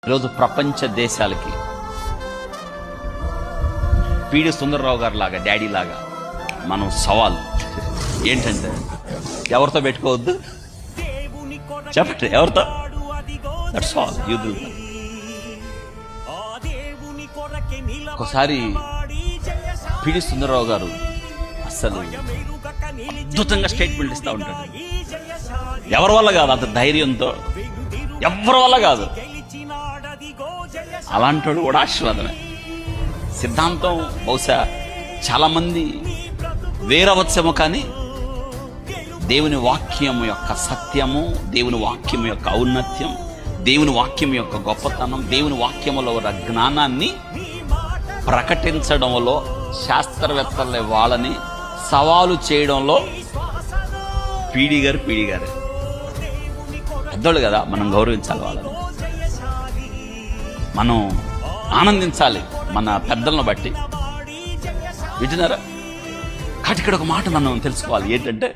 ఈరోజు ప్రపంచ దేశాలకి పిడి సుందరరావు గారు లాగా, డాడీ లాగా మనం సవాల్ ఏంటంటే, ఎవరితో పెట్టుకోవద్దు చెప్పండి, ఎవరితో? That's all. ఒకసారి పిడి సుందరరావు గారు అసలు అద్భుతంగా స్టేట్మెంట్ ఇస్తూ ఉంటాడు. ఎవరి వల్ల కాదు, అంత ధైర్యంతో ఎవరి వల్ల కాదు. అలాంటి కూడా ఆశీర్వాదమే. సిద్ధాంతం బహుశా చాలా మంది వేరవచ్చేమో, కానీ దేవుని వాక్యం యొక్క సత్యము, దేవుని వాక్యం యొక్క ఔన్నత్యం, దేవుని వాక్యం యొక్క గొప్పతనం, దేవుని వాక్యములో ఉన్న జ్ఞానాన్ని ప్రకటించడంలో, శాస్త్రవేత్తలే వాళ్ళని సవాలు చేయడంలో పీడి గారు పెద్దోళ్ళు కదా, మనం గౌరవించాలి వాళ్ళని, మనం ఆనందించాలి మన పెద్దలను బట్టి. వింటున్నారా? కాబట్టి ఇక్కడ ఒక మాట మనం తెలుసుకోవాలి ఏంటంటే,